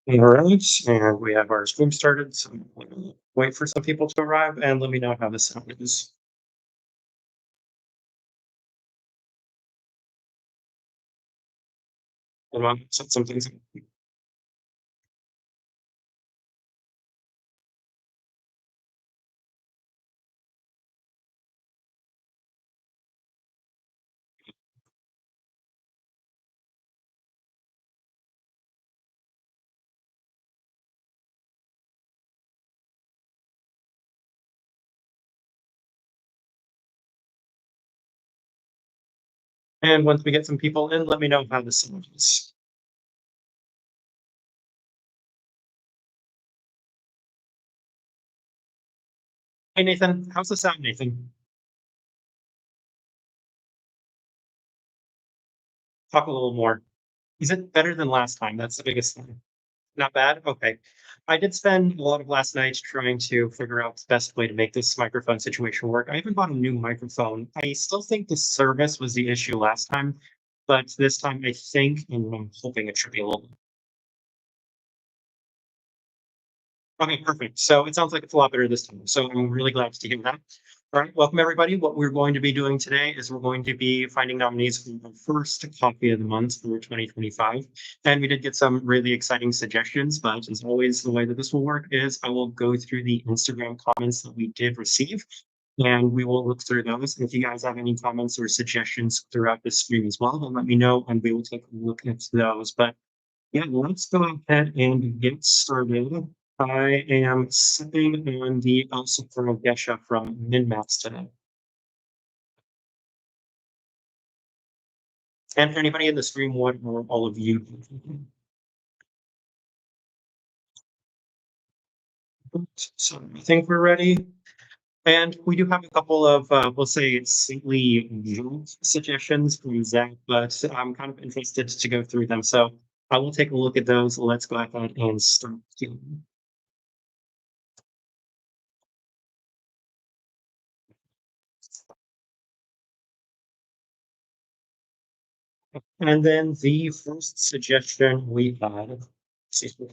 All right, and we have our stream started, so I'm gonna wait for some people to arrive and let me know how the sound is. And I'll set some things up. And once we get some people in, let me know how the sound is. Hey Nathan, how's the sound, Nathan? Talk a little more. Is it better than last time? That's the biggest thing. Not bad? Okay. I did spend a lot of last night trying to figure out the best way to make this microphone situation work. I even bought a new microphone. I still think the service was the issue last time, but this time I think, and I'm hoping it should be a little. Okay, perfect. So it sounds like it's a lot better this time. So I'm really glad to hear that. All right, welcome everybody. What we're going to be doing today is we're going to be finding nominees for the first coffee of the month for 2025. And we did get some really exciting suggestions, but as always, the way that this will work is I will go through the Instagram comments that we did receive and we will look through those. If you guys have any comments or suggestions throughout the stream as well, then let me know and we will take a look at those. But yeah, let's go ahead and get started. I am sipping on the also from Gesha from MinMax today. And for anybody in the stream, what are all of you? So I think we're ready. And we do have a couple of, we'll say, simply suggestions from Zach, but I'm kind of interested to go through them. So I will take a look at those. Let's go ahead and start. And then the first suggestion we had, excuse me,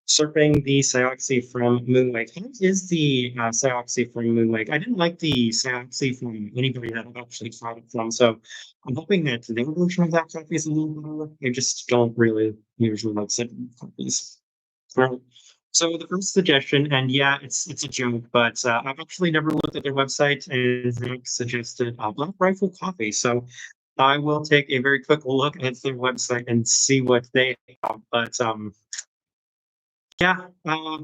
surfing the Cyoxy from Moonwake. How is the Cyoxy from Moonwake? I didn't like the Cyoxy from anybody that I've actually tried it from, so I'm hoping that their version of that coffee is a little better. I just don't really usually like sipping coffees. Right. So the first suggestion, and yeah, it's a joke, but I've actually never looked at their website, and Zach suggested Black Rifle Coffee. So I will take a very quick look at their website and see what they have. But yeah, I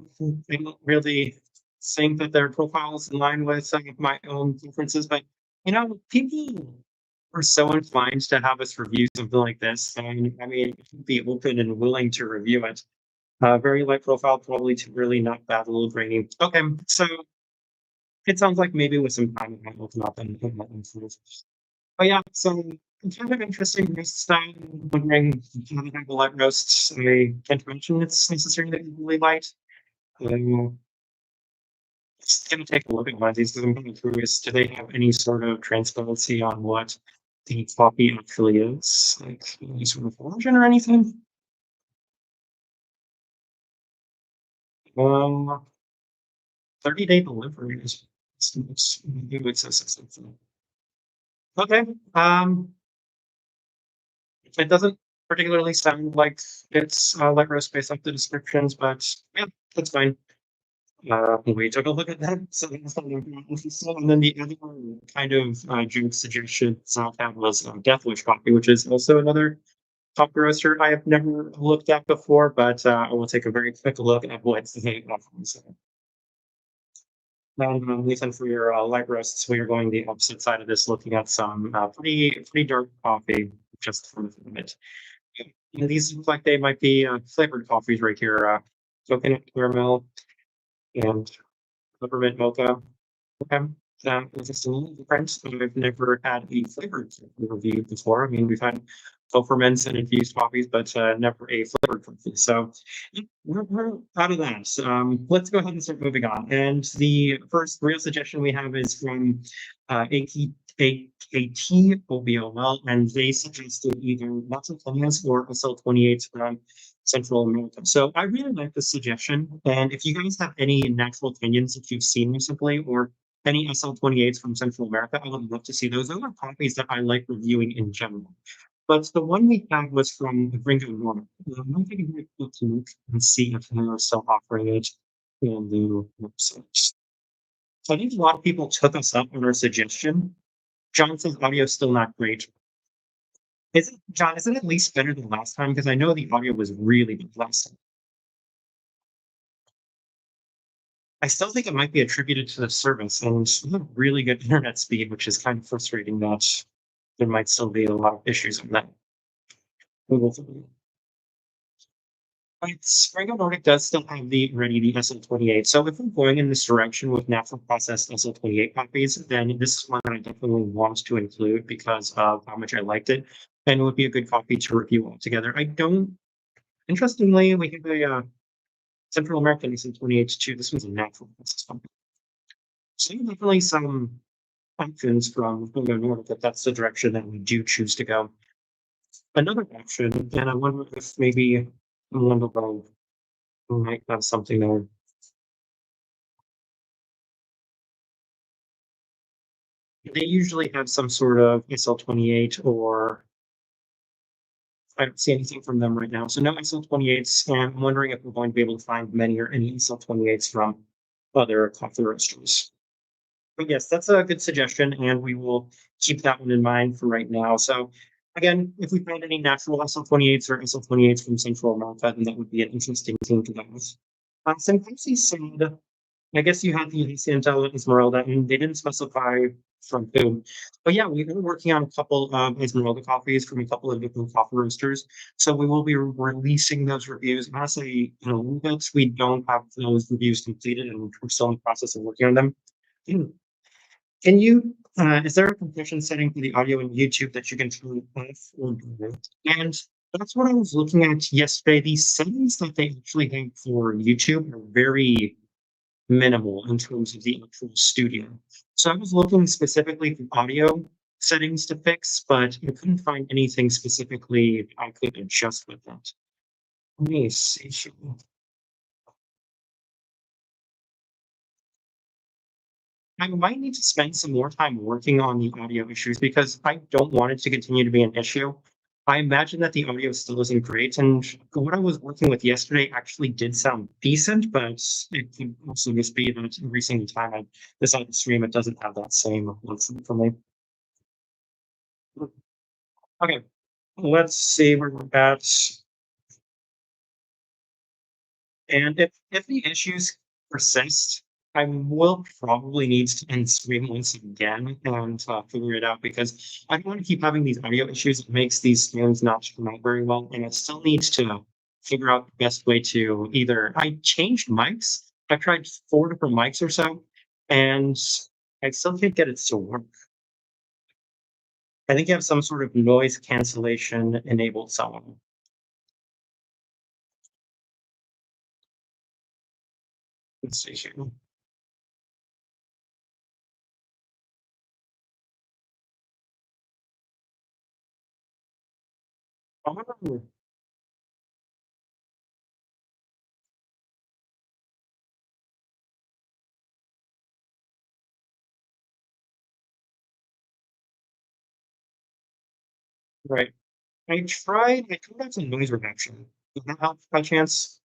don't really think that their profile is in line with some of my own preferences. But people are so inclined to have us review something like this, and I mean, be open and willing to review it. Very light profile, probably too really not bad, a little grainy. Okay, so it sounds like maybe with some time it might open up and improve. But yeah, so kind of interesting roast style. Wondering how they have a light roast. I can't mention it's necessarily really light. Um, just gonna take a look at one of these because I'm kind of curious. Do they have any sort of transparency on what the coffee actually is? Like any sort of origin or anything? Um, 30-day delivery is maybe it says something. Okay. It doesn't particularly sound like it's light roast based off the descriptions, but yeah, that's fine. We took a look at that, so that's not interesting. And then the other kind of joke suggestion South had was Deathwish Coffee, which is also another coffee roaster I have never looked at before, but I will take a very quick look at what they offer. So, and Nathan, for your light roasts, we are going the opposite side of this, looking at some pretty dark coffee, just for the bit. And these look like they might be flavored coffees right here. Coconut caramel and peppermint mocha. Okay. It's a little different. I've never had a flavored review before. I mean, we've had ferments and infused coffees, but never a flavored coffee. So yeah, we're out of that. Let's go ahead and start moving on. And the first real suggestion we have is from AKT OBOL, and they suggested either Lots of Plans or SL28. Central America. So I really like this suggestion. And if you guys have any natural canyons that you've seen recently or any SL28s from Central America, I would love to see those. Those are coffees that I like reviewing in general. But the one we had was from Gringo Norman. I'm taking a very quick look and see if they are still offering it in the website. So I think a lot of people took us up on our suggestion. John says audio is still not great. Is it, John, is it at least better than last time? Because I know the audio was really good last time. I still think it might be attributed to the service and we have really good internet speed, which is kind of frustrating that there might still be a lot of issues with that. But Springo Nordic does still have the ready the SL28. So if we're going in this direction with natural processed SL28 copies, then this is one that I definitely want to include because of how much I liked it. And it would be a good copy to review altogether. I don't, interestingly, we have a Central American SL28 too. This one's a natural processed copy. So definitely some options from Springo Nordic if that's the direction that we do choose to go. Another option, and I wonder if maybe Wonderful might have something there. They usually have some sort of SL28 or I don't see anything from them right now. So no SL28s, and I'm wondering if we're going to be able to find many or any SL28s from other coffee roasters. But yes, that's a good suggestion, and we will keep that one in mind for right now. So again, if we find any natural SL28s or SL28s from Central America, then that would be an interesting thing to those. Simplicity said I guess you had the Santa Esmeralda, and they didn't specify from whom. But yeah, we've been working on a couple of Esmeralda coffees from a couple of different coffee roasters. So we will be releasing those reviews. Honestly, in a little bit, we don't have those reviews completed, and we're still in the process of working on them. Hmm. Can you, is there a compression setting for the audio in YouTube that you can turn off or do? And that's what I was looking at yesterday. These settings that they actually have for YouTube are very minimal in terms of the actual studio. So I was looking specifically for audio settings to fix, but I couldn't find anything specifically I could adjust with that. Let me see. I might need to spend some more time working on the audio issues because I don't want it to continue to be an issue. I imagine that the audio still isn't great, and what I was working with yesterday actually did sound decent, but it could also just be that every single time I decide to stream, it doesn't have that same listen for me. Okay, let's see where we're at. And if the issues persist, I will probably need to end stream once again and figure it out because I don't want to keep having these audio issues. It makes these streams not come out very well, and it still needs to figure out the best way to either. I changed mics. I tried 4 different mics or so, and I still can't get it to work. I think you have some sort of noise cancellation enabled somewhere. Let's see here. Oh, right. I tried out some noise reduction. Did that help by chance?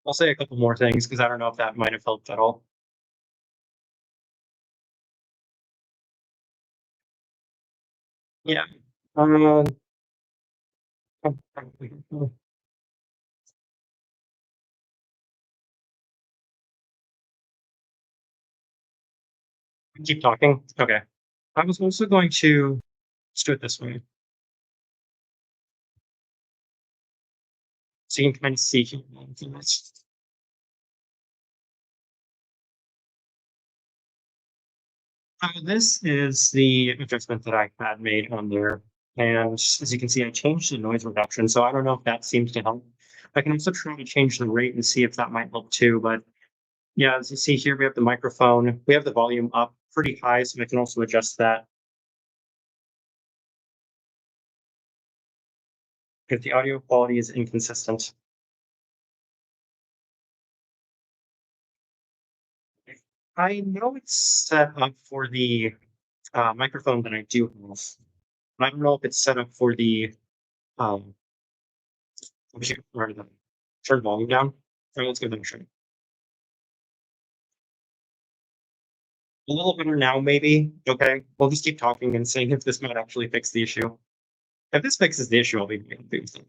I'll say a couple more things because I don't know if that might have helped at all. Yeah. Um, keep talking. Okay. I was also going to let's do it this way. So you can kind of see here. This is the adjustment that I had made on there. And as you can see, I changed the noise reduction. So I don't know if that seems to help. I can also try to change the rate and see if that might help too. But yeah, as you see here, we have the microphone. We have the volume up pretty high, so I can also adjust that. If the audio quality is inconsistent. I know it's set up for the microphone that I do have. I don't know if it's set up for the um, where the turn volume down. All right, let's give it a try. A little better now, maybe. Okay, we'll just keep talking and seeing if this might actually fix the issue. If this fixes the issue, I'll be happy with it.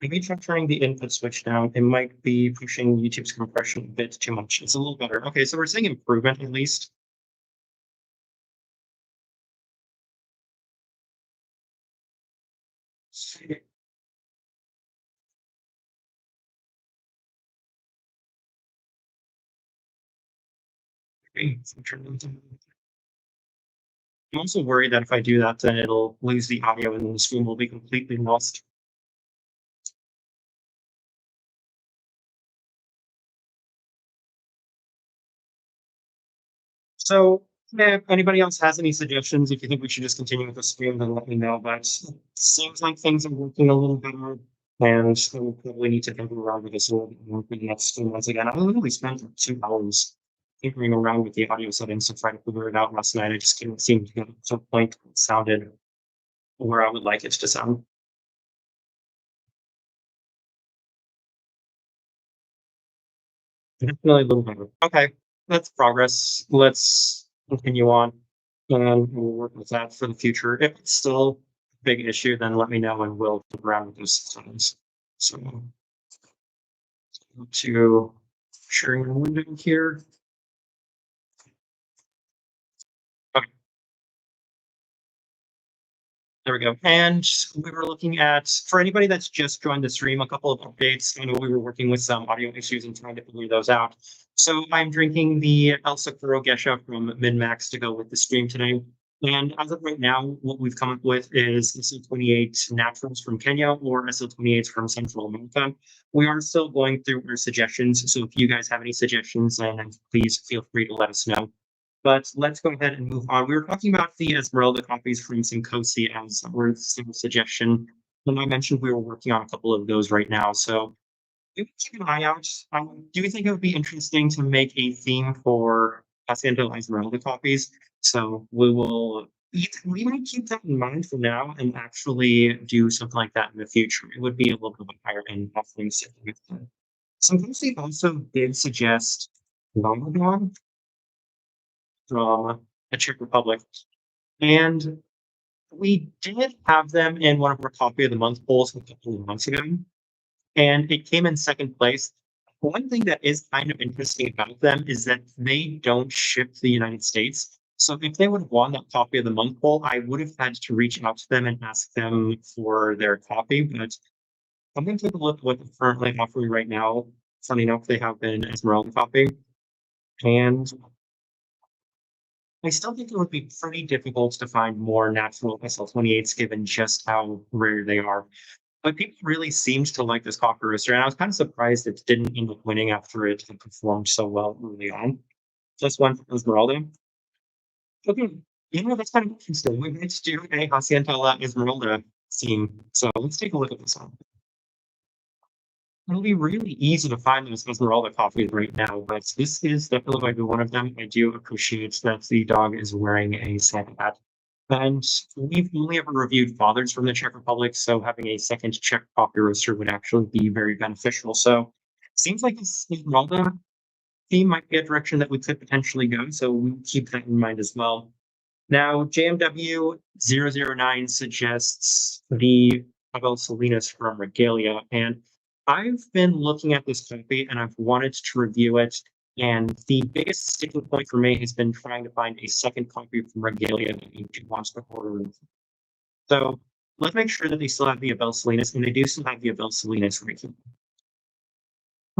Maybe try turning the input switch down. It might be pushing YouTube's compression a bit too much. It's a little better. Okay, so we're seeing improvement at least. Okay, so I'm also worried that if I do that, then it'll lose the audio and then the stream will be completely lost. So, yeah, if anybody else has any suggestions, if you think we should just continue with the stream, then let me know. But it seems like things are working a little better, and so we'll probably need to tinker around with this a little bit more for the next stream once again. I literally spent like 2 hours tinkering around with the audio settings to try to figure it out last night. I just couldn't seem to get it to a point that sounded where I would like it to sound. Definitely a little better. Okay, that's progress. Let's continue on, and we'll work with that for the future. If it's still a big issue, then let me know, and we'll get around with those settings. So, to sharing the window here. Okay, there we go. And we were looking at, for anybody that's just joined the stream, a couple of updates. I know we were working with some audio issues and trying to figure those out. So I'm drinking the El Socorro Gesha from MinMax to go with the stream today. And as of right now, what we've come up with is SL28 naturals from Kenya or SL28s from Central America. We are still going through our suggestions. So if you guys have any suggestions, then please feel free to let us know. But let's go ahead and move on. We were talking about the Esmeralda copies from Sinkosi as our single suggestion. And I mentioned we were working on a couple of those right now. So maybe keep an eye out. Do you think it would be interesting to make a theme for Hacienda Esmeralda copies? So we might keep that in mind for now and actually do something like that in the future. It would be a little bit of a higher end offering. Sinkosi also did suggest Lombardon from the Czech Republic. And we did have them in one of our Coffee of the Month polls a couple of months ago, and it came in second place. One thing that is kind of interesting about them is that they don't ship to the United States. So if they would have won that Coffee of the Month poll, I would have had to reach out to them and ask them for their coffee. But I'm going to take a look at what they're currently offering right now. Funny enough, they have been Esmeralda coffee. And I still think it would be pretty difficult to find more natural SL28s given just how rare they are. But people really seemed to like this coffee roaster, and I was kind of surprised it didn't end up winning after it had performed so well early on. Just one for Esmeralda. Okay, that's kind of interesting. We might do a Hacienda La Esmeralda theme. So let's take a look at this one. It'll be really easy to find those Esmeralda coffees right now, but this is definitely going to be one of them. I do appreciate that the dog is wearing a Santa hat. And we've only ever reviewed fathers from the Czech Republic, so having a second Czech coffee roaster would actually be very beneficial. So seems like this Esmeralda theme might be a direction that we could potentially go, so we keep that in mind as well. Now, JMW009 suggests the Abel Salinas from Regalia, and I've been looking at this copy and I've wanted to review it. And the biggest sticking point for me has been trying to find a second copy from Regalia that YouTube wants to order. So let's make sure that they still have the Abel Salinas, and they do still have the Abel Salinas right here.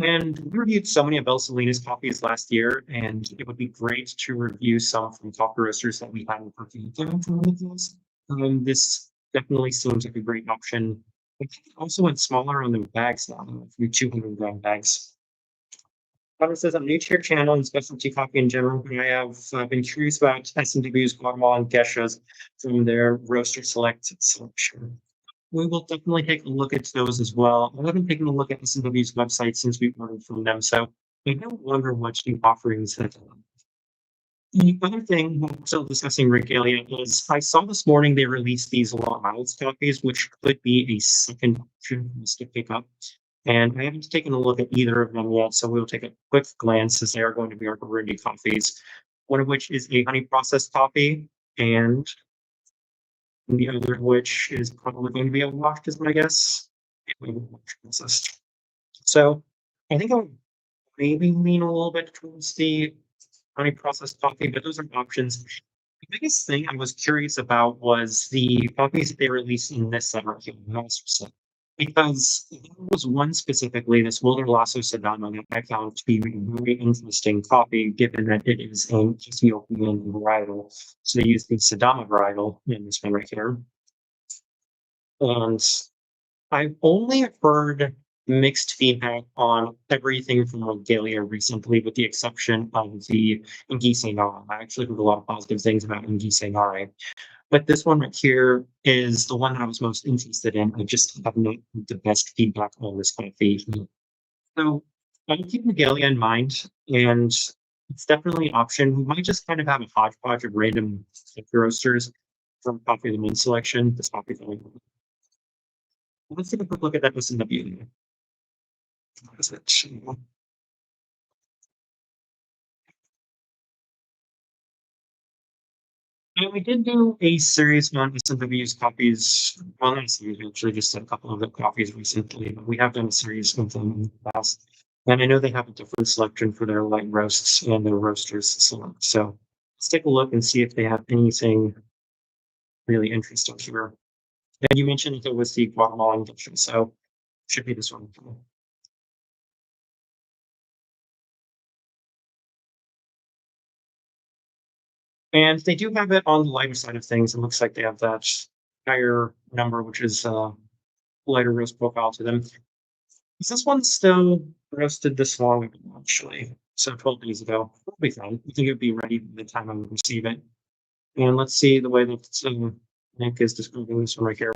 And we reviewed so many of El Salinas coffees last year, and it would be great to review some from top roasters that we hadn't reviewed them from those. This definitely seems like a great option. I think it also went smaller on the bags now, a few 200-gram bags. Connor says, I'm new to your channel and specialty coffee in general, but I have been curious about S&W's Guatemala and Gesha's from their roaster select selection. We will definitely take a look at those as well. I haven't taken a look at S&W's website since we ordered from them, so I don't wonder what new offerings that. The other thing, while still discussing Regalia, is I saw this morning they released these long miles copies, which could be a second option for us to pick up. And I haven't taken a look at either of them yet, so we'll take a quick glance as they are going to be our Burundi coffees. One of which is a honey processed coffee, and the other of which is probably going to be a washed, is my guess. Processed. So I think I would maybe lean a little bit towards the honey processed coffee, but those are options. The biggest thing I was curious about was the coffees that they released in this set right here, Master Set. Because there was one specifically, this Wilder Lasso Sedano, that I found to be a very interesting coffee, given that it is an Ethiopian varietal. So they used the Sidama varietal in this one right here. And I've only heard mixed feedback on everything from Regalia recently, with the exception of the Ngise Nara. I actually heard a lot of positive things about Ngise Nara. But this one right here is the one that I was most interested in. I just have not heard the best feedback on this coffee. So I'll keep Regalia in mind, and it's definitely an option. We might just kind of have a hodgepodge of random roasters from Coffee of the Moon selection. This coffee thing. Let's take a quick look at that list in the beauty. What is it? And we did do a series on S&W's copies. Well, not a series, we actually just did a couple of the copies recently, but we have done a series of them in the past. And I know they have a different selection for their light roasts and their roasters select. So let's take a look and see if they have anything really interesting here. And you mentioned that it was the Guatemalan edition, so should be this one. And they do have it on the lighter side of things. It looks like they have that higher number, which is lighter roast profile to them. Is this one still roasted this long ago, actually? So 12 days ago. It'll be fine. I think it would be ready by the time I would receive it. And let's see the way that Nick is describing this one right here.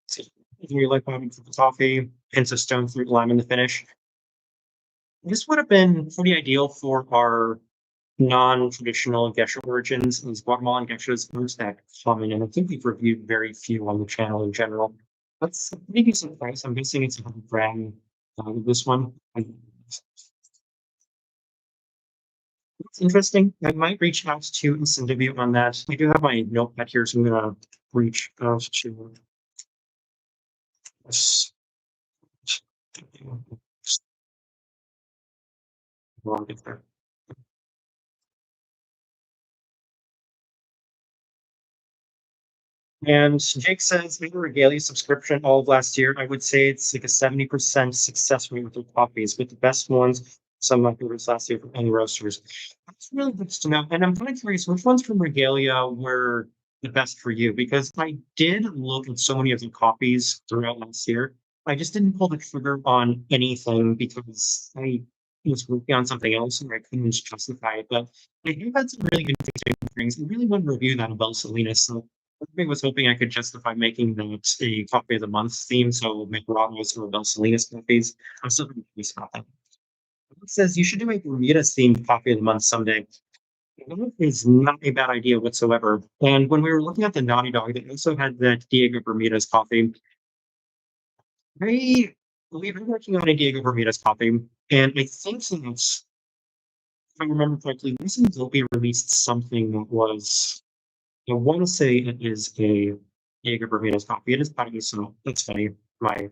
See, you like bottom for the coffee, hints of stone fruit lime in the finish. This would have been pretty ideal for our non-traditional Gesha origins, and Guatemalan Geshas aren't that common, and I think we've reviewed very few on the channel in general. That's a pretty decent price. I'm guessing it's 100 gram. This one. It's interesting. I might reach out to Incentivio on that. I do have my notepad here, so I'm gonna reach out to this. I'll get there. And Jake says, we were Regalia subscription all of last year. I would say it's like a 70% success rate with their coffees, with the best ones, some of my favorites last year from any roasters. That's really good to know. And I'm kind of curious, which ones from Regalia were the best for you? Because I did look at so many of the copies throughout last year. I just didn't pull the trigger on anything because I was working on something else and I couldn't justify it. But I have had some really interesting things. I really want to review that about Salinas. So I was hoping I could justify making that a coffee of the month theme, so make Ramos or Bel Salinas coffees. I'm still pretty curious about that. It says you should do a Bermuda's themed coffee of the month someday. That is not a bad idea whatsoever. And when we were looking at the Naughty Dog, they also had that Diego Bermuda's coffee. They we've been working on a Diego Bermuda's coffee, and I think since, if I remember correctly, recently Dolby released something that was, I want to say it is a Jaeger Bermudez coffee. It is funny, so that's funny. My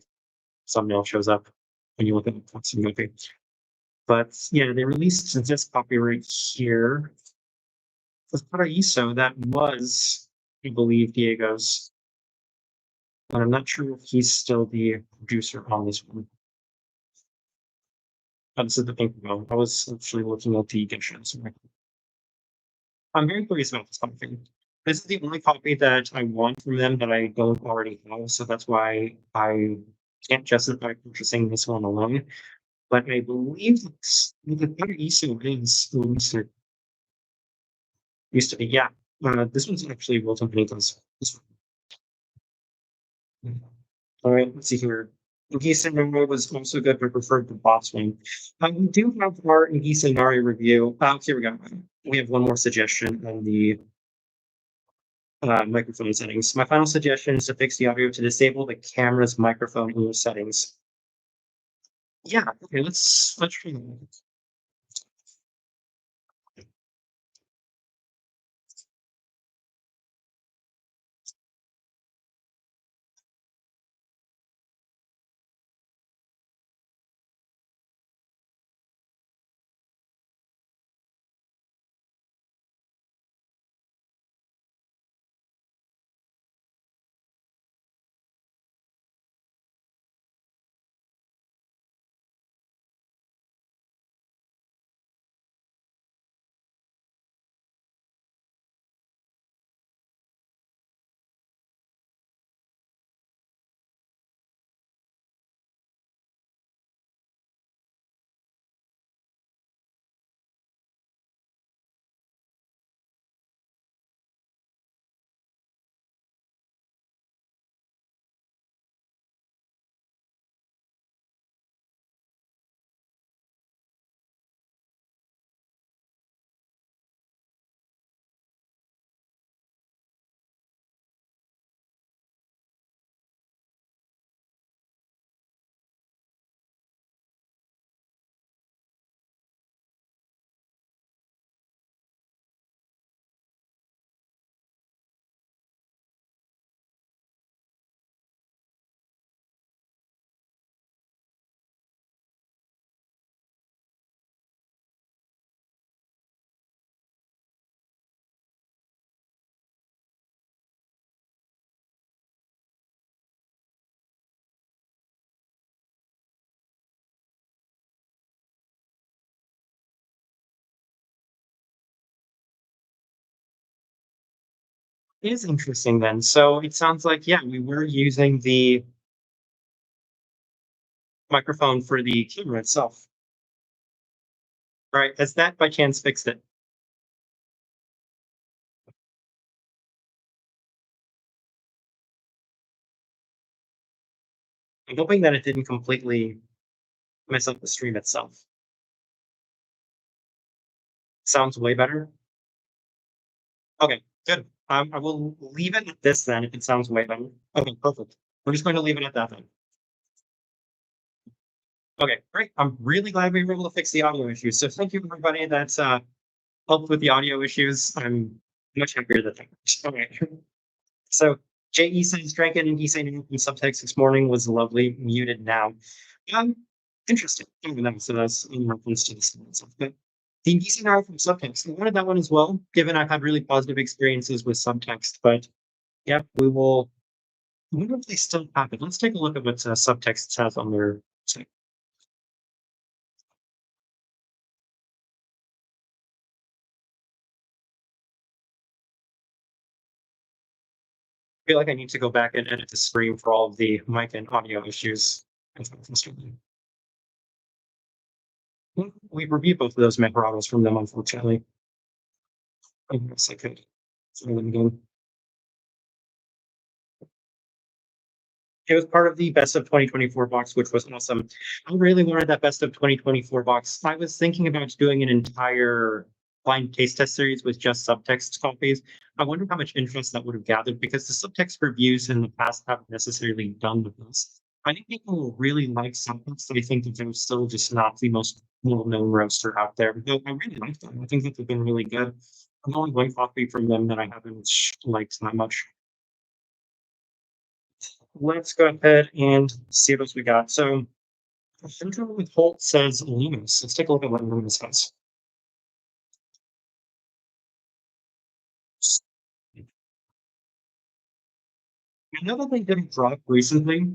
thumbnail shows up when you look at the custom coffee. But yeah, they released this coffee right here. With Paraíso, that was, I believe, Diego's. But I'm not sure if he's still the producer on this one. This is the thing about. I was actually looking at the conditions. I'm very curious about this coffee. This is the only coffee that I want from them that I don't already have, so that's why I can't justify purchasing this one alone. But I believe the better ISO is Looser used to be. Yeah. This one's actually Wilton Pennington's. This one. All right, let's see here. Ngisanari was also good, but preferred the boss one. We do have our Ngisanari review. Here we go. We have one more suggestion on the microphone settings. My final suggestion is to fix the audio to disable the camera's microphone in your settings. Yeah, okay, let's try that. It is interesting then. So it sounds like, yeah, we were using the microphone for the camera itself, right? Has that by chance fixed it? I'm hoping that it didn't completely mess up the stream itself. Sounds way better. Okay, good. I will leave it at this then if it sounds way better. Okay, perfect. We're just going to leave it at that then. Okay, great. I'm really glad we were able to fix the audio issues. So thank you everybody that's helped with the audio issues. I'm much happier that that works. Okay. So JE says drank it and he said in subtext this morning was lovely, muted now. Um, interesting. Even that, so that's in reference to the stuff. But the DCR from subtext. I wanted that one as well, given I've had really positive experiences with subtext. But yeah, I wonder if they still have it. Let's take a look at what subtext has on their site. I feel like I need to go back and edit the stream for all of the mic and audio issues. We reviewed both of those Memorados from them, unfortunately. I guess I could throw them again. It was part of the best of 2024 box, which was awesome. I really wanted that best of 2024 box. I was thinking about doing an entire blind taste test series with just subtext copies. I wonder how much interest that would have gathered because the subtext reviews in the past haven't necessarily done with this. I think people really like subtext. I think that they're still just not the most well-known roaster out there. But I really like them. I think that they've been really good. I'm only one coffee from them that I haven't liked that much. Let's go ahead and see what else we got. So, Central with Holt says Loomis. Let's take a look at what Loomis has. I know that they didn't drop recently.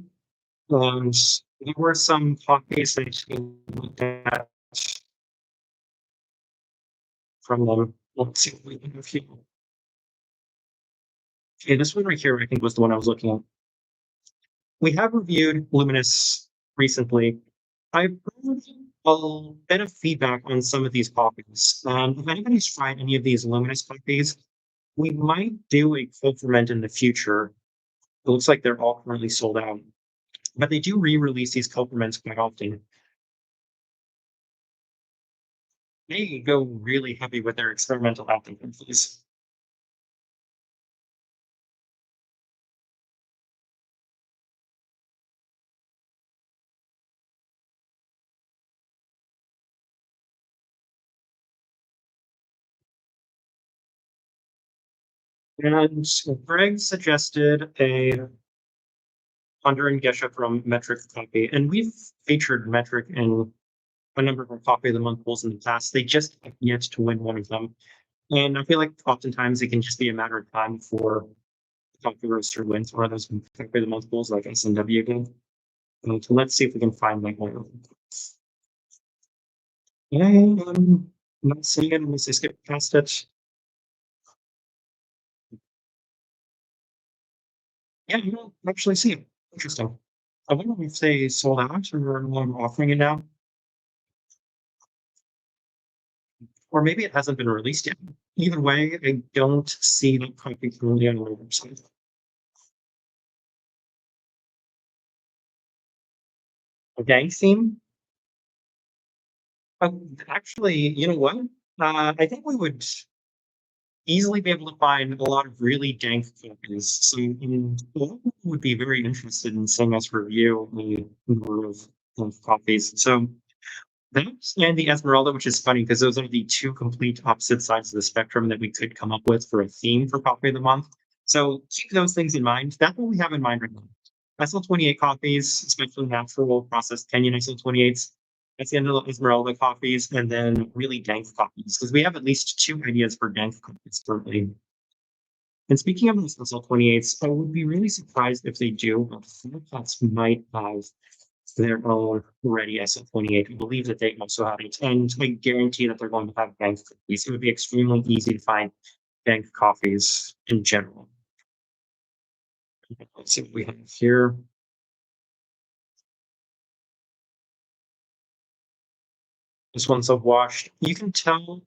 Um, There were some copies that you looked at from them. Let's see what we have here. Okay, this one right here, I think, was the one I was looking at. We have reviewed Luminous recently. I've heard a bit of feedback on some of these copies. If anybody's tried any of these Luminous copies, we might do a cold ferment in the future. It looks like they're all currently sold out, but they do re-release these cold ferments quite often. They go really heavy with their experimental acting coffees. And Greg suggested a Under and Gesha from Metric Copy, and we've featured Metric in a number of our Coffee of the Month polls in the past. They just have yet to win one of them. And I feel like oftentimes it can just be a matter of time for the coffee roaster wins one of those Coffee of the Month polls like SNW did. So let's see if we can find like one of them. Yeah, I'm not seeing it unless I skip past it. Yeah, you don't actually see it. Interesting. I wonder if they sold out or are no longer offering it now. Or maybe it hasn't been released yet. Either way, I don't see that copy currently on the website. A Dank theme? Actually, you know what? I think we would easily be able to find a lot of really dank copies. So, would be very interested in seeing us review a number of copies. So, that and the Esmeralda, which is funny because those are the two complete opposite sides of the spectrum that we could come up with for a theme for Coffee of the Month. So keep those things in mind. That's what we have in mind right now. SL28 coffees, especially natural processed Kenyan SL28s. That's the end of the Esmeralda coffees, and then really dank coffees, because we have at least two ideas for dank coffees currently. And speaking of those SL28s, I would be really surprised if they do, but Firefox might have their own ready SL28. I believe that they also have it, and I guarantee that they're going to have bank coffees. It would be extremely easy to find bank coffees in general. Let's see what we have here. This one's a washed. You can tell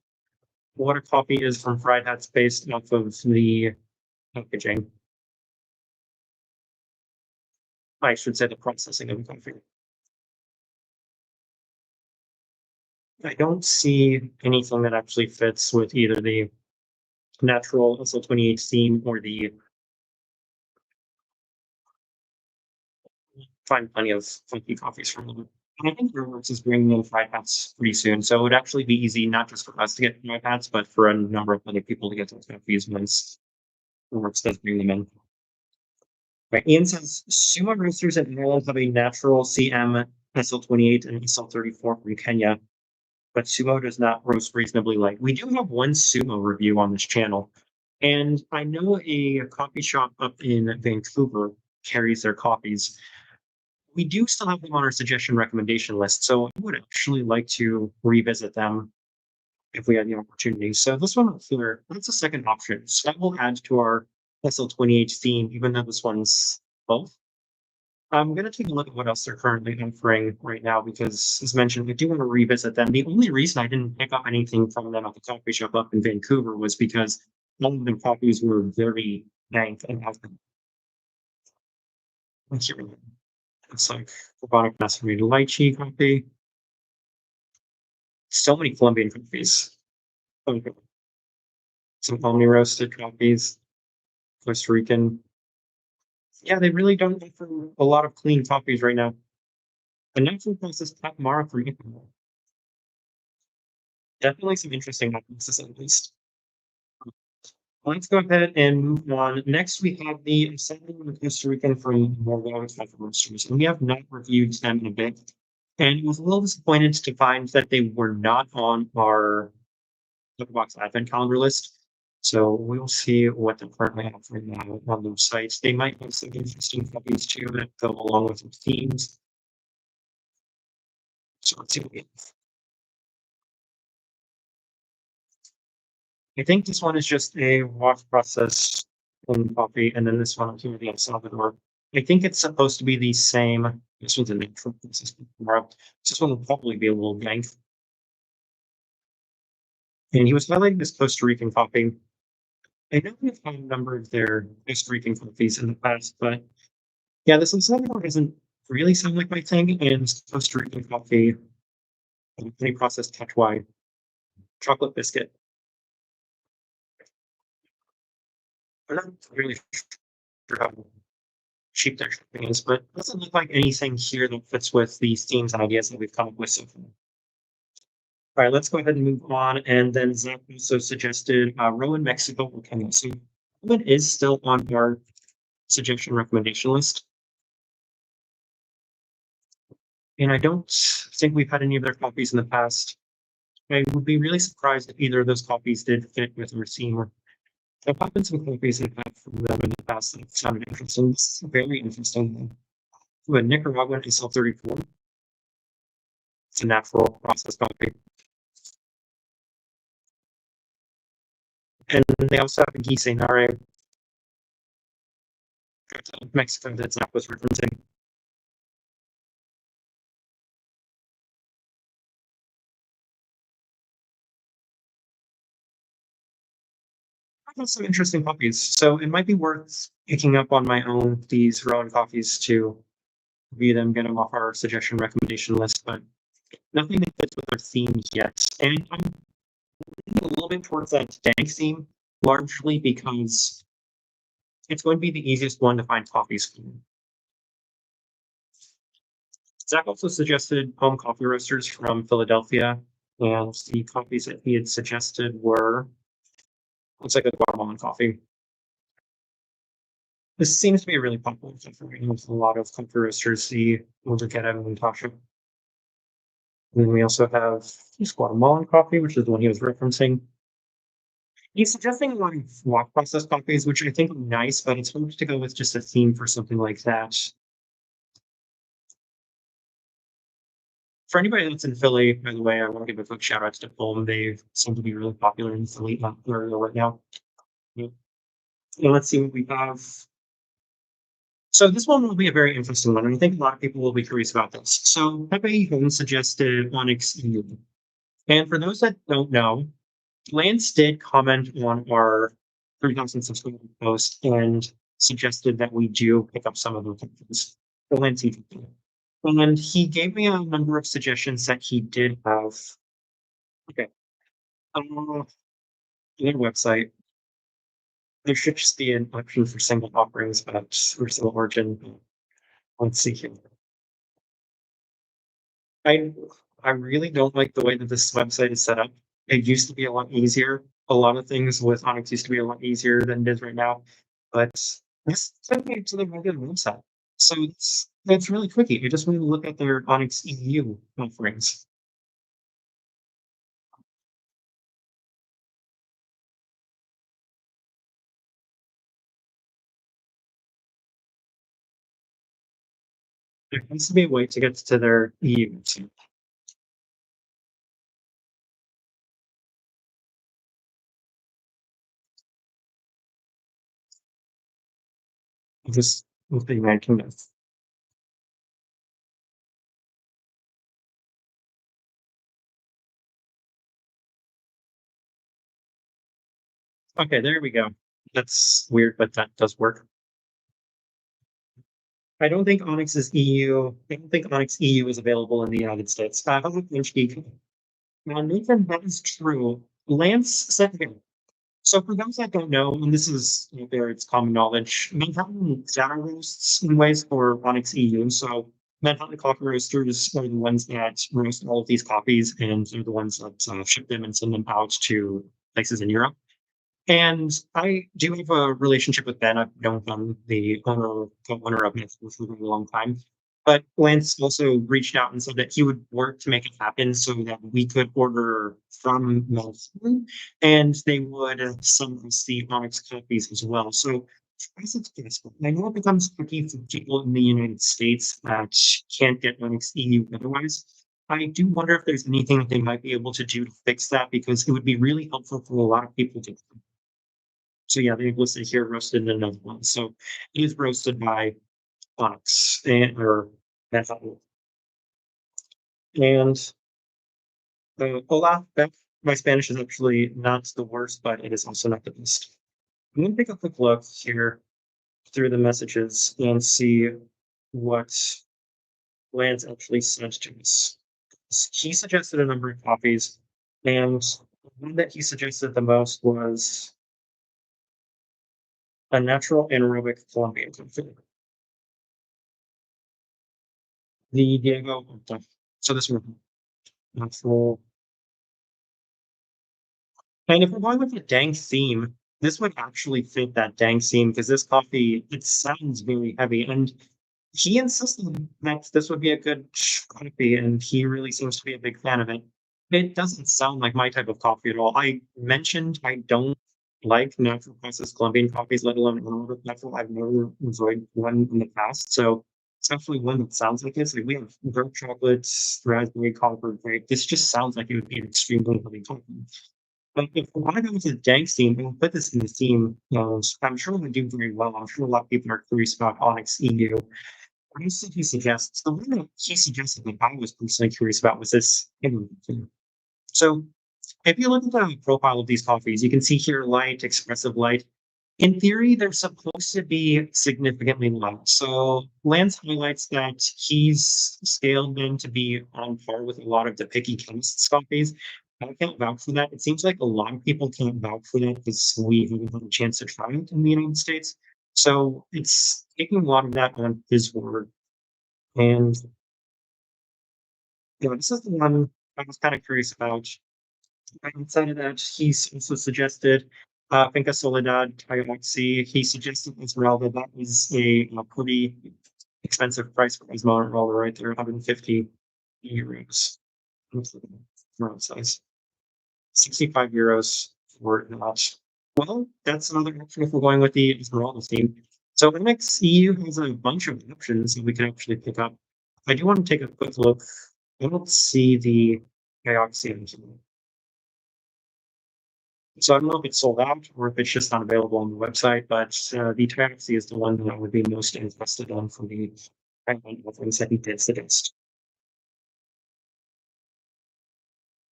what a coffee is from Fried Hats based off of the packaging. I should say the processing of the coffee. I don't see anything that actually fits with either the natural SL28 theme or the find plenty of funky coffees from them. And I think Brewworks is bringing in fried hats pretty soon, so it would actually be easy not just for us to get fried hats, but for a number of other people to get those coffees once Brewworks does bring them in. Right, Ian says Sumo roasters in Ireland have a natural CM SL28 and SL34 from Kenya, but Sumo does not roast reasonably light. We do have one Sumo review on this channel, and I know a coffee shop up in Vancouver carries their coffees. We do still have them on our suggestion recommendation list, so I would actually like to revisit them if we had the opportunity. So this one here, that's a second option. So that will add to our SL28 theme, even though this one's both. I'm going to take a look at what else they're currently offering right now because, as mentioned, we do want to revisit them. The only reason I didn't pick up anything from them at the coffee shop up in Vancouver was because all of the coffees were very dank and healthy. It's like robotic macerated lychee coffee. So many Colombian coffees. Okay. Some homely roasted coffees. Costa Rican. Yeah, they really don't offer a lot of clean coffees right now. The natural process Mara from Ecuador. Definitely some interesting hypothesis at least. Let's go ahead and move on. Next, we have the San Costa Rican from Morgan Coffee Roasters, and we have not reviewed them in a bit. And I was a little disappointed to find that they were not on our Box Advent calendar list. So we'll see what they're currently offering now on those sites. They might have some interesting copies too that go along with the themes. So let's see what we have. I think this one is just a wash process in coffee, and then this one here, the El Salvador. I think it's supposed to be the same. This one's a natural process tomorrow. This one will probably be a little dank. And he was highlighting this Costa Rican coffee. I know we've had a number of their Costa Rican coffees in the past, but yeah, this El Salvador doesn't really sound like my thing. And Costa Rican coffee, honey processed touch white, chocolate biscuit. I'm not really sure how cheap their shipping is, but it doesn't look like anything here that fits with the themes and ideas that we've come up with so far. All right, let's go ahead and move on. And then Zach also suggested Rowan, Mexico. Okay, so Rowan is still on our suggestion recommendation list. And I don't think we've had any of their copies in the past. I would be really surprised if either of those copies did fit with our theme. There have been some copies I've had from them in the past that sounded interesting. This is very interesting. A Nicaraguan SL34. It's a natural process coffee. And they also have a Gisenare, Mexico, that Zach was referencing. I have some interesting coffees, so it might be worth picking up on my own these Rowan coffees to review them, get them off our suggestion recommendation list, but nothing that fits with our theme yet. And I'm leaning a little bit towards that Dank theme, largely because it's going to be the easiest one to find coffees from. Zach also suggested home coffee roasters from Philadelphia, and the coffees that he had suggested were, looks like a Guatemalan coffee. This seems to be a really popular thing with a lot of coffee roasters, the Regalia and Tasha. And then we also have this Guatemalan coffee, which is the one he was referencing. He's suggesting a lot of walk process coffees, which I think are nice, but it's hard to go with just a theme for something like that. For anybody that's in Philly, by the way, I want to give a quick shout out to Fulham. They seem to be really popular in the Philly area right now. Yeah. And let's see what we have. So this one will be a very interesting one, and I think a lot of people will be curious about this. So Pepe Holmes suggested Onyx EU. And for those that don't know, Lance did comment on our 3,000 subscriber post and suggested that we do pick up some of the things. The Lance, and he gave me a number of suggestions that he did have. Okay. Their website. There should just be an option for single offerings, but or single origin. Let's see here. I I really don't like the way that this website is set up. It used to be a lot easier. A lot of things with Onyx used to be a lot easier than it is right now. But this took me to the regular website. So it's really tricky. I just want to look at their Onyx EU offerings. There has to be a way to get to their EU website. Just with the United Kingdom. Okay, there we go. That's weird, but that does work. I don't think Onyx is EU. I don't think Onyx EU is available in the United States. How about PHP? Now, Nathan, that is true. Lance said here. So for those that don't know, and this is there, it's common knowledge, Manhattan data roasts in ways for Onyx EU. So Manhattan coffee roasters are the ones that roast all of these coffees, and they're the ones that ship them and send them out to places in Europe. And I do have a relationship with Ben. I've known him, the co-owner of Netflix, for a very long time. But Lance also reached out and said that he would work to make it happen so that we could order from Melbourne and they would send us the Onyx copies as well. So as it's possible, I know it becomes tricky for people in the United States that can't get Onyx EU otherwise. I do wonder if there's anything that they might be able to do to fix that because it would be really helpful for a lot of people to. So yeah, they've listed here roasted in another one. So it is roasted by Onyx or Manhattan. And hola, my Spanish is actually not the worst, but it is also not the best. I'm going to take a quick look here through the messages and see what Lance actually sent to us. He suggested a number of coffees, and one that he suggested the most was a natural anaerobic Colombian coffee. The Diego, so this one, natural. And if we're going with the Dank theme, this would actually fit that Dank theme because this coffee, it sounds very heavy. And he insisted that this would be a good coffee, and he really seems to be a big fan of it. It doesn't sound like my type of coffee at all. I mentioned I don't like natural processed Colombian coffees, let alone anaerobic natural. I've never enjoyed one in the past. So especially one that sounds like this. Like we have dark chocolates, raspberry, coffee, grape. This just sounds like it would be an extremely heavy coffee. But if we want to go to the Dank theme, we'll put this in the theme. I'm sure we do very well. I'm sure a lot of people are curious about Onyx EU. What else did he suggest? The one that he suggested that I was personally curious about was this hidden thing. So if you look at the profile of these coffees, you can see here light, expressive light. In theory, they're supposed to be significantly light. So Lance highlights that he's scaled them to be on par with a lot of the picky chemists coffees. I can't vouch for that. It seems like a lot of people can't vouch for that because we haven't had a chance to try it in the United States. So it's taking a lot of that on his word. And this is the one I was kind of curious about. Outside of that, he's also suggested Finca Soledad Tayoxi. He suggested Esmeralda. That is a pretty expensive price for Esmeralda right there, 150 euros. Round size. 65 euros for that. Well, that's another option if we're going with the Esmeralda theme. So Onyx EU has a bunch of options that we can actually pick up. I do want to take a quick look. I don't see the Tayoxi. So I don't know if it's sold out or if it's just not available on the website, but the Taxi is the one that I would be most interested in for the offerings that he did suggest.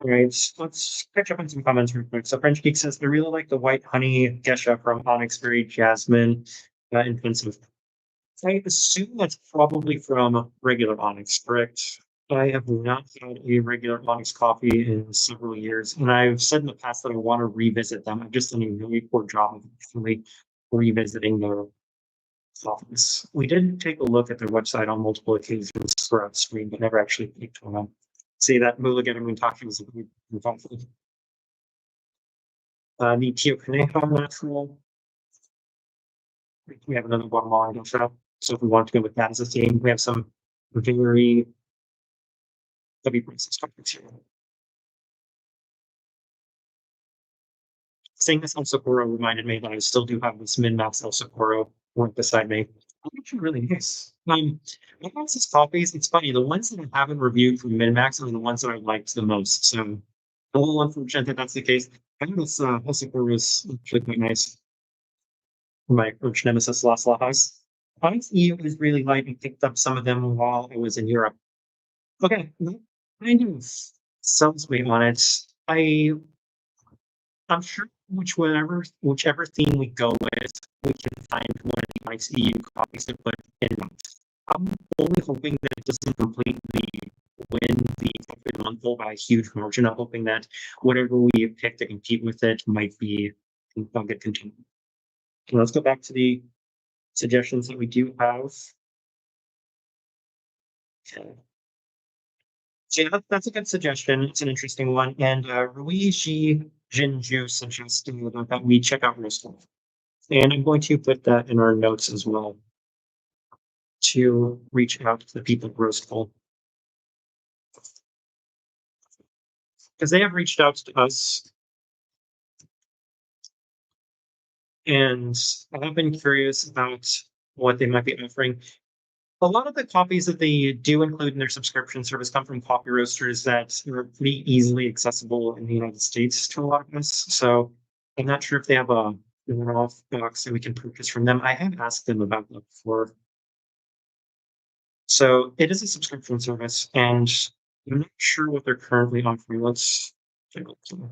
All right, let's catch up on some comments real quick. So French Geek says, I really like the white honey geisha from Onyx, very jasmine intensive. I assume that's probably from regular Onyx, correct? I have not had a regular Onyx coffee in several years, and I've said in the past that I want to revisit them. I've just done a really poor job of actually revisiting their coffees. We did take a look at their website on multiple occasions throughout the stream, but never actually picked one up. See that Mulligan when talking was a good coffee. The Tio Conejo natural. We have another Guatemalan shop. So if we want to go with that as a theme, we have some very heavy prices here. Saying this El Socorro reminded me that I still do have this min-max El Socorro right beside me. It's actually really nice. Min-max's coffees, it's funny, the ones that I haven't reviewed from min-max are the ones that I liked the most. So a little unfortunate that that's the case. I think this El Socorro is actually quite nice. My arch nemesis Las Lajas. Onyx EU is really light and picked up some of them while I was in Europe. Okay, that kind of sells me on it. I'm sure whichever theme we go with, we can find one of the nice EU copies to put in. I'm only hoping that it doesn't completely win the Coffee of the Month poll by a huge margin. I'm hoping that whatever we pick to compete with it might be get continued. Let's go back to the suggestions that we do have. Okay. So yeah, that's a good suggestion. It's an interesting one. And Ruiji Jinju suggested that we check out Roastful. And I'm going to put that in our notes as well to reach out to the people at Roastful. Because they have reached out to us. And I have been curious about what they might be offering. A lot of the coffees that they do include in their subscription service come from coffee roasters that are pretty easily accessible in the United States to a lot of us. So I'm not sure if they have a one-off box that we can purchase from them. I have asked them about that before. So it is a subscription service, and I'm not sure what they're currently offering. Let's take a look.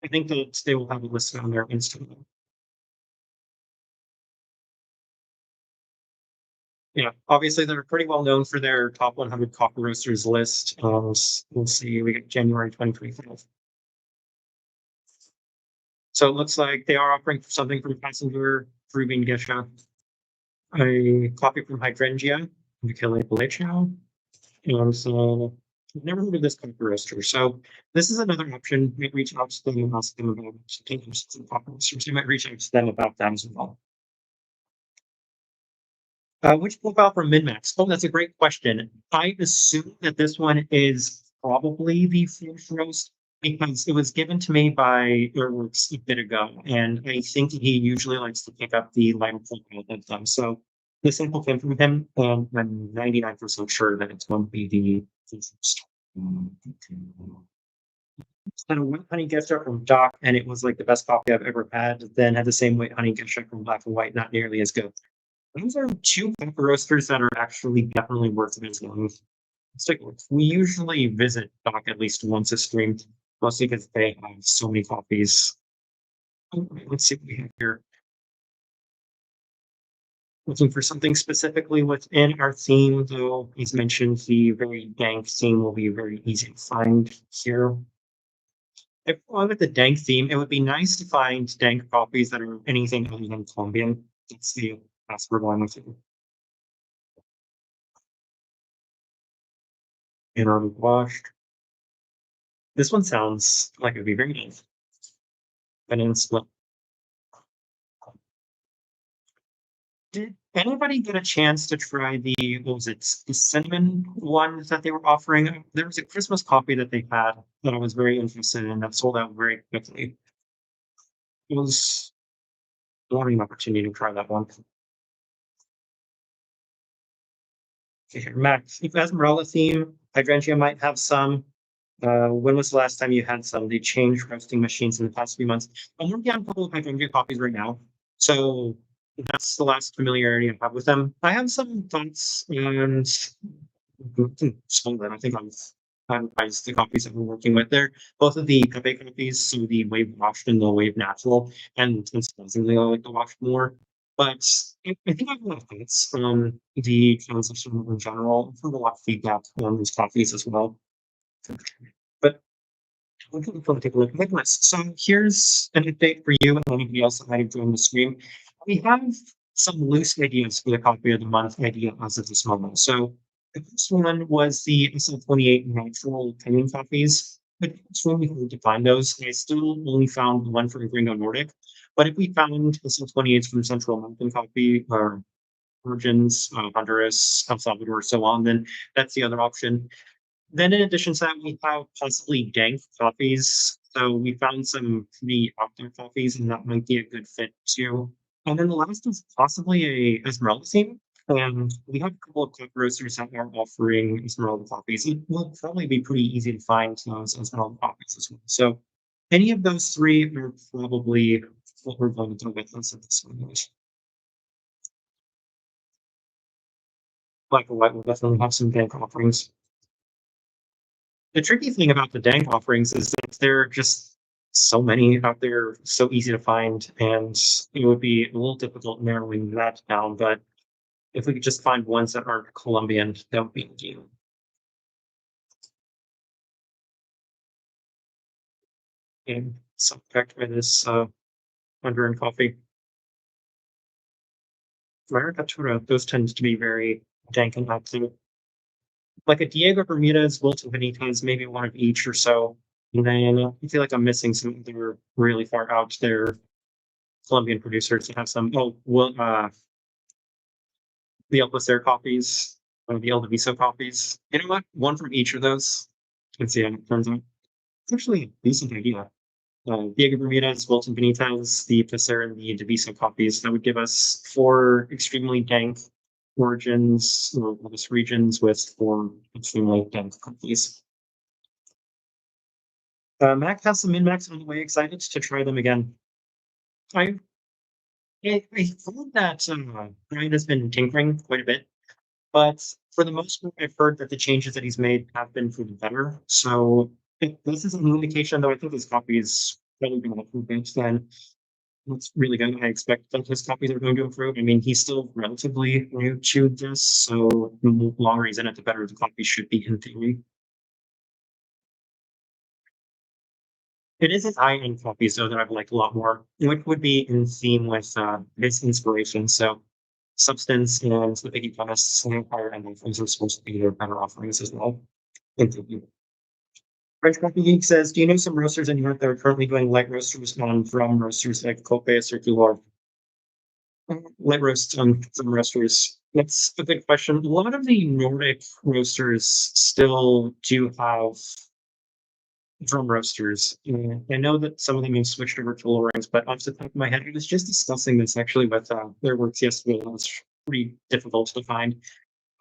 I think that they will have it listed on their Instagram. Yeah, obviously they're pretty well known for their top 100 coffee roasters list. We'll see, we get January 2025. So it looks like they are offering something from Passenger, Peruvian Gesha, a coffee from Hydrangea, Regalia, and so I've never heard of this coffee roaster. So this is another option. You might reach out to them and ask them about some coffee roasters. You might reach out to them about them as well. Which profile from MinMax? Oh, that's a great question. I assume that this one is probably the French roast because it was given to me by Airworks a bit ago, and I think he usually likes to pick up the lighter profile of them. So this sample came from him, and I'm 99% sure that it's going to be the French roast. Had a white honey gesture from Doc, and it was like the best coffee I've ever had. Then had the same white honey gesture from Black and White, not nearly as good. Those are two coffee roasters that are actually definitely worth visiting. Stick with. We usually visit Doc at least once a stream, mostly because they have so many coffees. Alright, let's see what we have here. Looking for something specifically within our theme, though, as mentioned, the very dank theme will be very easy to find here. If we go with the dank theme, it would be nice to find dank coffees that are anything other than Colombian. Let's see. That's where we're going with it. And washed. This one sounds like it would be very nice. Peninsula. Did anybody get a chance to try the what was it, the cinnamon one that they were offering? There was a Christmas coffee that they had that I was very interested in that sold out very quickly. It was a learning opportunity to try that one. Okay, here, Max, if Esmeralda theme, Hydrangea might have some. When was the last time you had some? They changed roasting machines in the past few months. I'm working on a couple of Hydrangea coffees right now. So that's the last familiarity I have with them. I have some thoughts and some of them. I think I've advised the coffees that we're working with. They're both of the Pepe coffees, so the wave washed and the wave natural, and surprisingly, I like the washed more. But I think I have a lot of thoughts on the transition in general. I've heard a lot of feedback on these coffees as well. But we can probably take a look at this. So here's an update for you and anybody else that might have joined the stream. We have some loose ideas for the coffee of the month idea as of this moment. So the first one was the SL28 natural Kenyan coffees. But it's really hard to find those. I still only found one from Gringo Nordic. But if we found SL28s from Central American Coffee or Origins, Honduras, El Salvador, so on, then that's the other option. Then in addition to that, we have possibly dank coffees. So we found some pretty out there coffees, and that might be a good fit too. And then the last is possibly a Esmeralda theme. And we have a couple of coffee roasters that are offering Esmeralda coffees. It will probably be pretty easy to find those Esmeralda coffees as well. So any of those three are probably what we're going to go with us at this point. Black and White will definitely have some dank offerings. The tricky thing about the dank offerings is that there are just so many out there, so easy to find, and it would be a little difficult narrowing that down. But if we could just find ones that aren't Colombian, that would be ideal. And so back to this Honduran coffee. Maricatura, those tend to be very dank and active. Like a Diego Bermudez, Wilton Benitez, maybe one of each or so. And then I feel like I'm missing some that are really far out there. Colombian producers to have some. Oh, well, the El Placer copies, one of the El Diviso copies. You know what? One from each of those. Let's see how it turns out. It's actually a decent idea. Diego Bermudez, Wilton Benitez, the Passer, and the Deviso copies. That would give us 4 extremely dank origins or regions with 4 extremely dank copies. Mac has some min-max on the way. Excited to try them again. I thought that Brian has been tinkering quite a bit, but for the most part, I've heard that the changes that he's made have been for the better. So this is an indication, though I think his copy is probably going to improve, then it's really good. I expect that his copies are going to improve. I mean, he's still relatively new to this, so the longer he's in it, the better the copy should be in theory. It is his high-end copies, though, that I've liked a lot more, which would be in theme with his inspiration. So Substance and the Biggie Chemists and Empire and Things are supposed to be their better offerings as well. In theory. French Coffee Geek says, do you know some roasters in Europe that are currently doing light roasters on drum roasters like Cope Circular? Light roast on some roasters. That's a good question. A lot of the Nordic roasters still do have drum roasters. I know that some of them have switched over to low rings, but off the top of my head, I was just discussing this actually with their works yesterday. It was pretty difficult to find.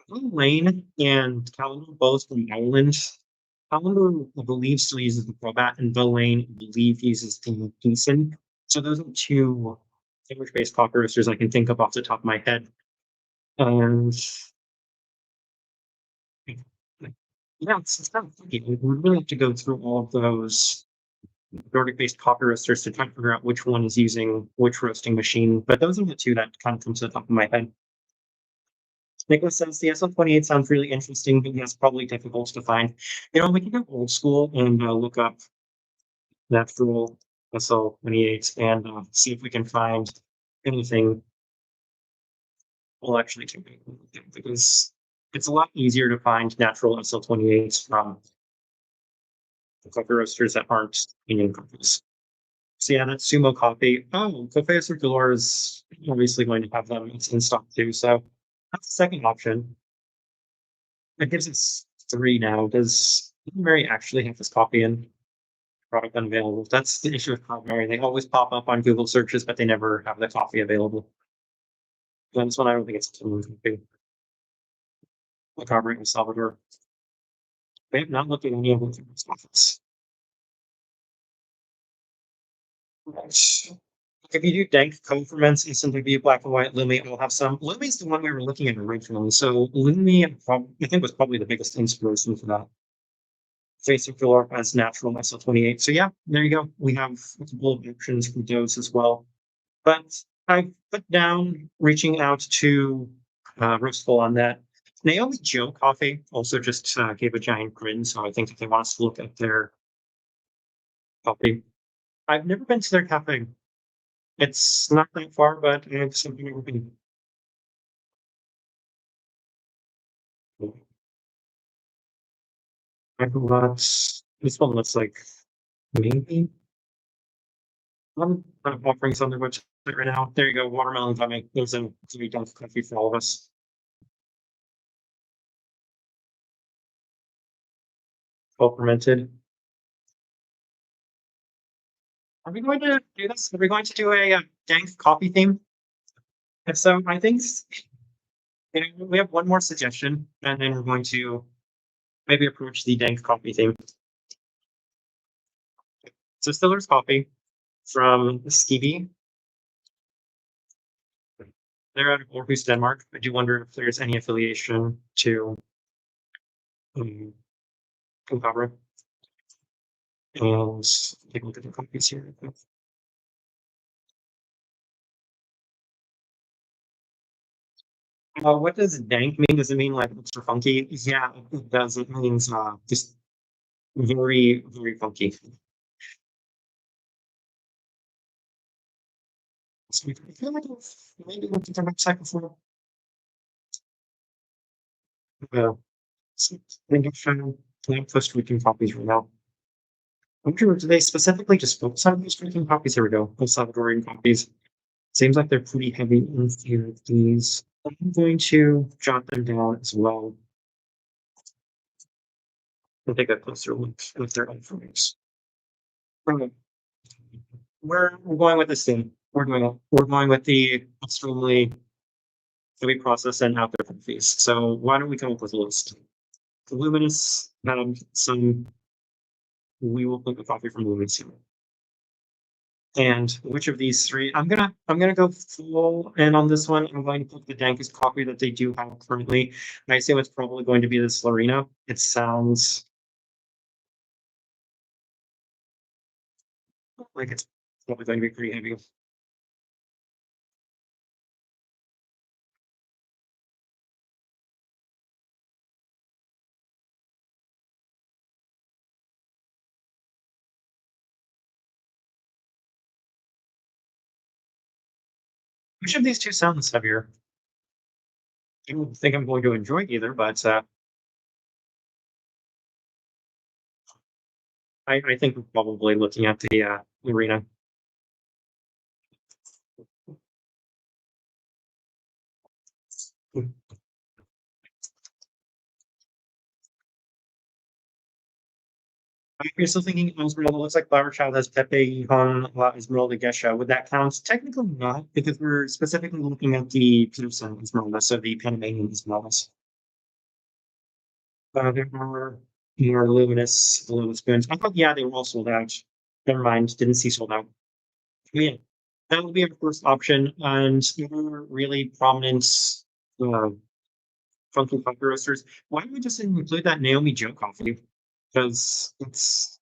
Lane and Calendar both from Ireland. Calendar, I believe, still uses the Probat, and Bill Lane, I believe, uses the Geeson. So those are 2 sandwich-based coffee roasters I can think of off the top of my head. And yeah, it's kind of funky. We really have to go through all of those Nordic-based coffee roasters to try to figure out which one is using which roasting machine. But those are the 2 that kind of come to the top of my head. Nicholas says the SL28 sounds really interesting, but yes, probably difficult to find. We can go old school and look up natural SL28 and see if we can find anything. Well, actually, because it's a lot easier to find natural SL28s from the coffee roasters that aren't Indian coffees. So yeah, that's Sumo Coffee. Oh, Coffee Circular is obviously going to have them. It's in stock too, so that's the second option. It gives us 3 now. Does Mary actually have this coffee in product unavailable? That's the issue with Mary. They always pop up on Google searches, but they never have the coffee available. And this one, I don't think it's a coffee. Like Carberry in Salvador. They have not looked at any of them through this office. If you do Dank co-ferments, instant review, black and white, Lumi, I'll have some. Lumi's the one we were looking at originally. So Lumi, I think, was probably the biggest inspiration for that. Facing Philor as natural SL28. So yeah, there you go. We have multiple options for those as well. But I put down reaching out to Roastful on that. Naomi Joe Coffee also just gave a giant grin. So I think if they want us to look at their coffee, I've never been to their cafe. It's not that far, but it's something never been. I got this one looks like maybe I'm kind of offering something which right now. There you go, watermelon gummy. There's a very done coffee for all of us. Well fermented. Are we going to do this? Are we going to do a dank coffee theme? If so, I think we have one more suggestion, and then we're going to maybe approach the dank coffee theme. So Stiller's Coffee from Skibi. They're out of Aarhus, Denmark. I do wonder if there's any affiliation to Concabra. And take a look at the copies here. What does dank mean? Does it mean like extra funky? Yeah, it does. It means just very, very funky. So I feel like I've maybe looked at their website before. So I think I've found Costa Rican copies right now. I'm sure, do they specifically just focus on Costa Rican copies? Here we go. El Salvadorian copies. Seems like they're pretty heavy in few of these. I'm going to jot them down as well. And take a closer look at their offerings. we're going with this thing. We're going with the extremely heavy process and out there fees. So why don't we come up with a list? Luminous, some we will put the coffee from Luminous here. And which of these three? I'm gonna go full in on this one. I'm going to put the dankest coffee that they do have currently. I assume it's probably going to be this Lorena. It sounds like it's probably going to be pretty heavy. Which of these two sounds heavier? I don't think I'm going to enjoy either, but I think we're probably looking at the Lorena. You're still thinking Esmeralda looks like Flower Child has Pepe, Hon, La Esmeralda, Gesha. Would that count? Technically not, because we're specifically looking at the Peterson Esmeralda, so the Panamanian Esmeraldas. There are more luminous little spoons. I thought, yeah, they were all sold out. Never mind, didn't see sold out. Yeah, that would be our first option. And other really prominent uh, funky coffee roasters. Why don't we just include that Naomi Joe coffee? Because it's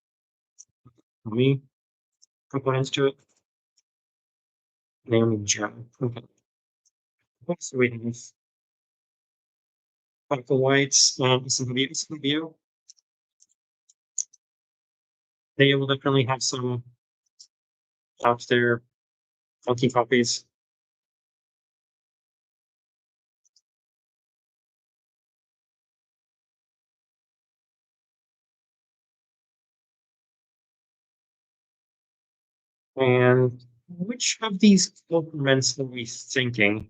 me components to it. Naomi Joe. Okay. What's the waiting? Michael White's some review. They will definitely have some out there funky copies. And which of these compliments are we thinking?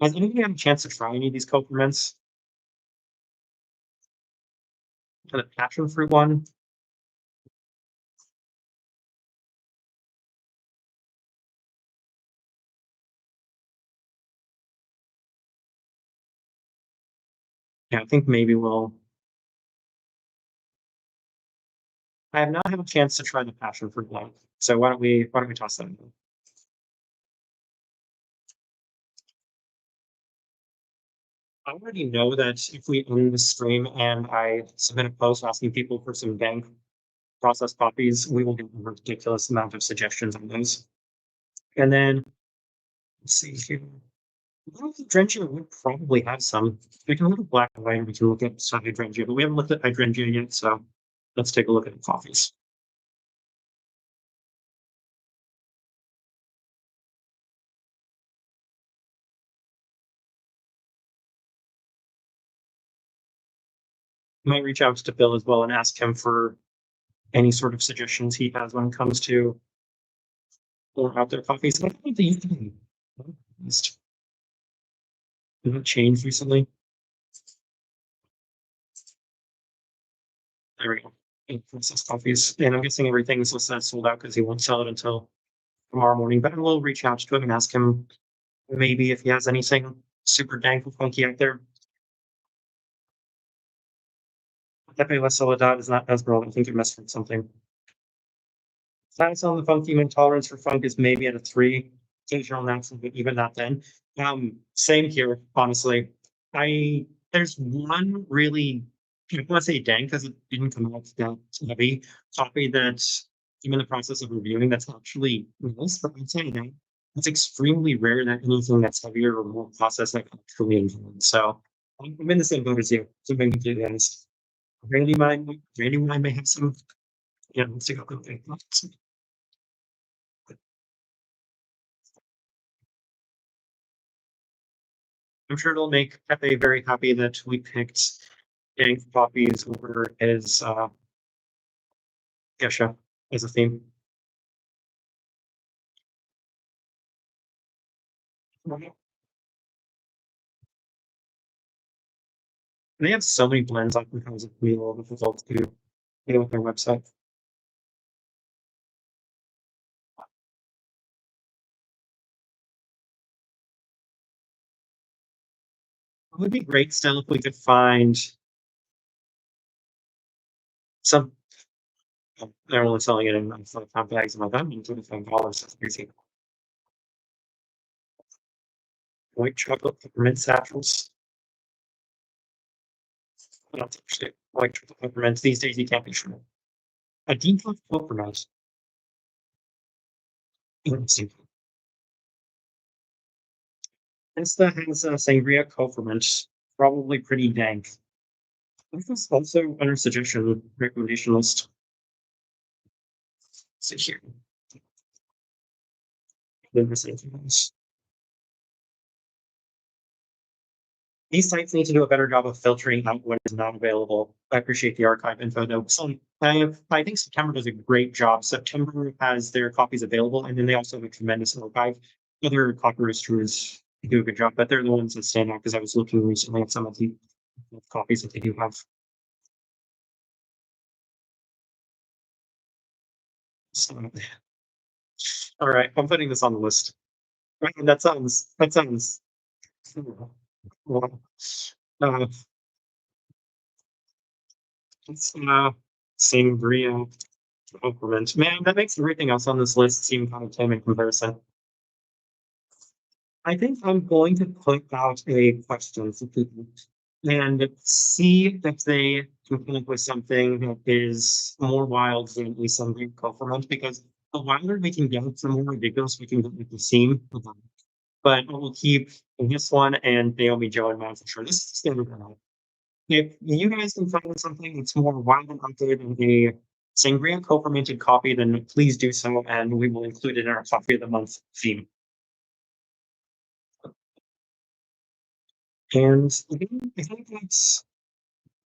Has anybody had a chance to try any of these compliments? The passion fruit one? Yeah, I think maybe we'll. I have not had a chance to try the passion fruit one, so why don't we toss that in? I already know that if we end the stream and I submit a post asking people for some Dank process copies, we will get a ridiculous amount of suggestions on those. And then let's see here. Hydrangea would probably have some. We can look at black and white and we can look at some hydrangea, but we haven't looked at hydrangea yet, so let's take a look at the coffees. Might reach out to Bill as well and ask him for any sort of suggestions he has when it comes to or out there coffees. I think the evening has it changed recently? There we go. Princess coffees. And I'm guessing everything's listed as sold out because he won't sell it until tomorrow morning. But I will reach out to him and ask him maybe if he has anything super dank or funky out there. Pepe La Soledad is not as broad. I think you messed with something. Science on the funky intolerance for funk is maybe at a 3. Occasional natural, but even not then. Same here, honestly. There's one really I want to say dank because it didn't come out that heavy copy that I'm in the process of reviewing that's actually nice, but I'd say that it's extremely rare that anything that's heavier or more processed I actually enjoy. So I'm in the same boat as you, to be completely honest. Randy mine may have some, yeah, let's take a look at that. I'm sure it'll make Pepe very happy that we picked dank poppies over his Gesha as a theme. They have so many blends, I think it's be a little difficult to get with their website. It would be great still if we could find some. They're only selling it in like five bags. I'm like, I'm $25. That's crazy. White chocolate peppermint satchels. That's actually white chocolate peppermints. These days you can't be sure. A decaf peppermint. Interesting. This that has sangria peppermint. Probably pretty dank. This is also under suggestion recommendation list. Sit here. Then there's anything else. These sites need to do a better job of filtering out what is not available. I appreciate the archive info though. So I think September does a great job. September has their copies available, and then they also have a tremendous archive. Other copy roasters do a good job, but they're the ones that stand out because I was looking recently at some of the copies that they do have. So, all right, I'm putting this on the list. Right, that sounds. Well, uh, it's sangria compliment. Man, that makes everything else on this list seem kind of tame in comparison. I think I'm going to put out a question for people and see if they can come up with something that is more wild than a sangria compliment, because the wilder we can get, the more ridiculous we can get with the theme. But I will keep this one and Naomi, Joe, and Matt for sure. This is standard now. If you guys can find something that's more wild and out there than a sangria co-fermented coffee, then please do so, and we will include it in our coffee of the month theme. And I think that's,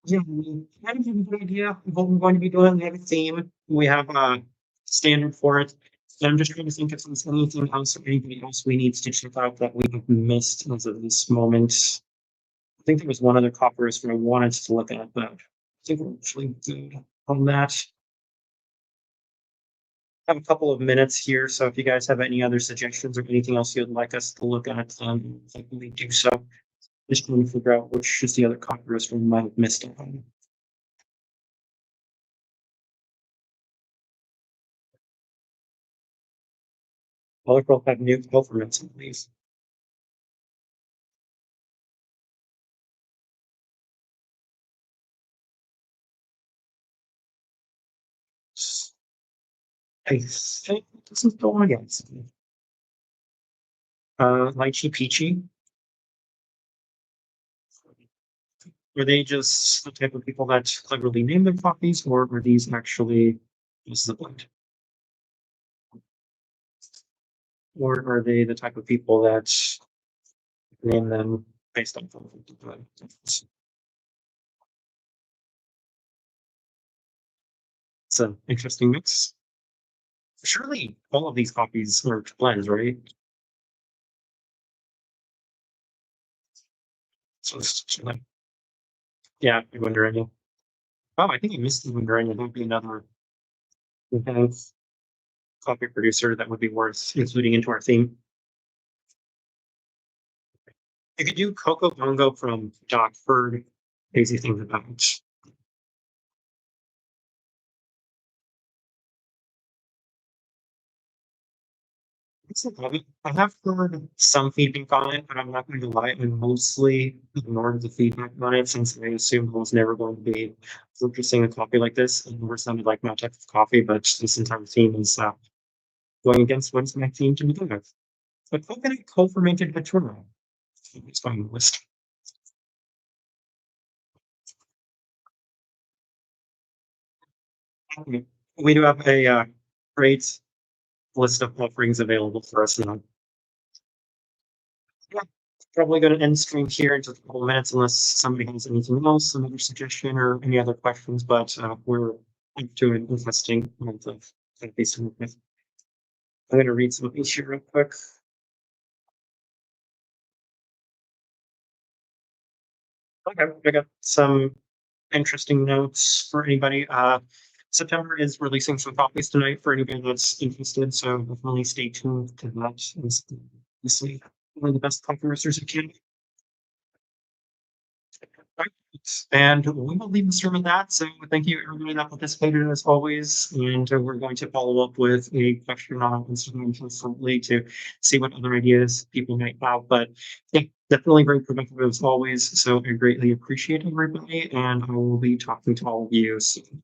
yeah, we kind of have a good idea of what we're going to be doing. We have a theme, we have a standard for it. And I'm just trying to think if there's anything else or anybody else we need to check out that we have missed as of this moment. I think there was one other copy roaster I wanted to look at, but I think we're actually good on that. I have a couple of minutes here, so if you guys have any other suggestions or anything else you'd like us to look at, definitely do so. Just trying to figure out which is the other copy roaster we might have missed on. Well, we'll have new governments, at least. I think this is the one, yes. Lychee Peachy. Are they just the type of people that cleverly name their copies, or are these actually just the blend? Or are they the type of people that name them based on the blend? It's an interesting mix. Surely all of these copies are blends, right? So it's like, yeah, I'm wondering. Oh, I think I missed the wondering. It would be another copy producer that would be worth including into our theme. You could do Coco Bongo from Doc for crazy things about. I have heard some feedback on it, but I'm not going to lie. I mostly ignored the feedback on it since I assumed I was never going to be purchasing a coffee like this. It never sounded like my type of coffee, but this entire theme is going against what's my theme to begin with. But coconut co-fermented Hattura. It's on the list. We do have a great list of offerings available for us now. Yeah, probably going to end stream here in just a couple of minutes unless somebody has anything else, another suggestion, or any other questions. But we're into an interesting month of based on this. I'm going to read some of these here real quick. Okay, I got some interesting notes for anybody. September is releasing some copies tonight for anybody that's interested, so definitely stay tuned to that. It's one of the best coffee roasters you can. And we will leave this room at that. So thank you everybody that participated as always. And we're going to follow up with a question on Instagram shortly to see what other ideas people might have. But yeah, definitely very productive as always. So I greatly appreciate everybody. And I will be talking to all of you soon.